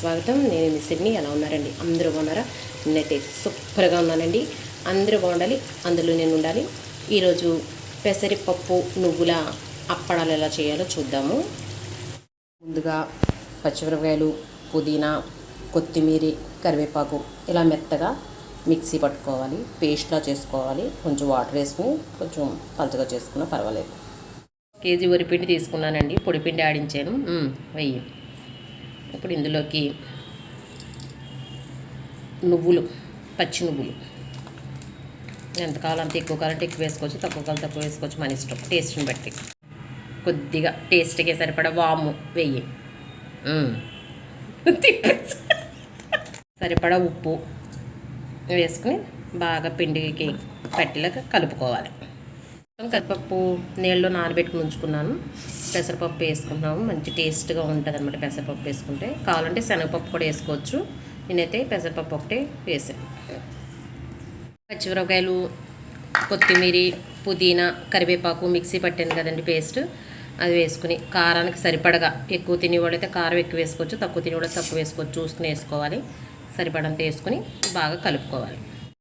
స్వాగతం. నేను మీ సిడ్నీ. ఎలా ఉన్నారండి? అందరూ బాగున్నారా? నేనైతే సూపర్గా ఉన్నానండి. అందరూ బాగుండాలి, అందులో నేను ఉండాలి. ఈరోజు పెసరపప్పు నువ్వుల అప్పడాలు ఎలా చేయాలో చూద్దాము. ముందుగా పచ్చిమిరపకాయలు, పుదీనా, కొత్తిమీర, కరివేపాకు ఇలా మెత్తగా మిక్సీ పట్టుకోవాలి, పేస్ట్లా చేసుకోవాలి. కొంచెం వాటర్ వేసుకుని కొంచెం పలుచగా చేసుకున్నా పర్వాలేదు. కేజీ వరిపిండి తీసుకున్నానండి, పొడిపిండి ఆడించాను. వెయ్యి. ఇప్పుడు ఇందులోకి నువ్వులు, పచ్చి నువ్వులు ఎంత కావాలంటే ఎక్కువ కావాలంటే ఎక్కువ వేసుకోవచ్చు, తక్కువ కావాలంటే తక్కువ వేసుకోవచ్చు, మన ఇష్టం, టేస్ట్ని బట్టి. కొద్దిగా టేస్ట్కి సరిపడా వాము వెయ్యి. సరిపడా ఉప్పు వేసుకుని బాగా పిండికి పట్టేలాగా కలుపుకోవాలి. కరివేపప్పు నీళ్ళలో నానబెట్టుకుని ఉంచుకున్నాను. పెసరపప్పు వేసుకుంటున్నాము, మంచి టేస్ట్గా ఉంటుంది అనమాట. పెసరపప్పు వేసుకుంటే కావాలంటే శనగపప్పు కూడా వేసుకోవచ్చు. నేనైతే పెసరపప్పు ఒకటే వేసాను. పచ్చిమిరపకాయలు, కొత్తిమీర, పుదీనా, కరివేపాకు మిక్సీ పట్టాను కదండి పేస్ట్, అది వేసుకుని కారానికి సరిపడగా, ఎక్కువ తినేవాళ్ళు అయితే కారం ఎక్కువ వేసుకోవచ్చు, తక్కువ తినేవాళ్ళు తక్కువ వేసుకోవచ్చు, చూసుకుని వేసుకోవాలి. సరిపడంత వేసుకుని బాగా కలుపుకోవాలి.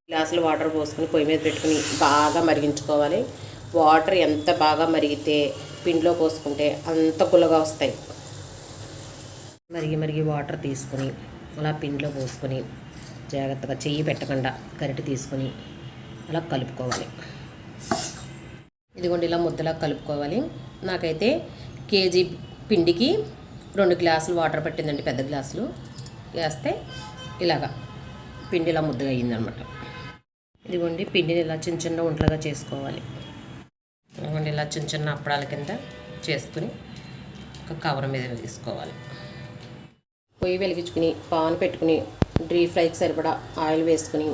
గ్లాసులు వాటర్ పోసుకొని పొయ్యి మీద పెట్టుకుని బాగా మరిగించుకోవాలి. వాటర్ ఎంత బాగా మరిగితే పిండిలో పోసుకుంటే అంత గుల్లగా వస్తాయి. మరిగి వాటర్ తీసుకుని అలా పిండిలో పోసుకొని జాగ్రత్తగా చెయ్యి పెట్టకుండా గరిటె తీసుకొని అలా కలుపుకోవాలి. ఇదిగోండి ఇలా ముద్దలా కలుపుకోవాలి. నాకైతే కేజీ పిండికి 2 గ్లాసులు వాటర్ పట్టిందండి, పెద్ద గ్లాసులు వేస్తే ఇలాగా పిండి ఇలా ముద్దగా అయ్యిందనమాట. ఇదిగోండి పిండిని ఇలా చిన్న చిన్న ఉంటలుగా చేసుకోవాలి. ఇదిగోండి ఇలా చిన్న చిన్న అప్పడాల కింద చేసుకుని ఒక కవర్ మీద తీసుకోవాలి. పొయ్యి వెలిగించుకుని పాన్ పెట్టుకుని డీప్ ఫ్రైకి సరిపడా ఆయిల్ వేసుకుని,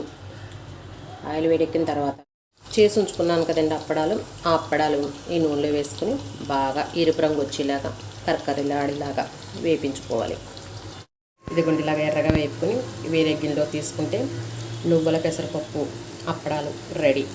ఆయిల్ వేడెక్కిన తర్వాత చేసి ఉంచుకున్నాను కదండి అప్పడాలు, ఆ అప్పడాలు ఈ నూనెలో వేసుకుని బాగా ఎరుపు రంగు వచ్చేలాగా కరకరలాడేలాగా వేపించుకోవాలి. ఇదిగోండి ఇలాగ ఎర్రగా వేపుకొని వేరే గిన్నెలో తీసుకుంటే నువ్వుల పెసరపప్పు అప్పడాలు రెడీ.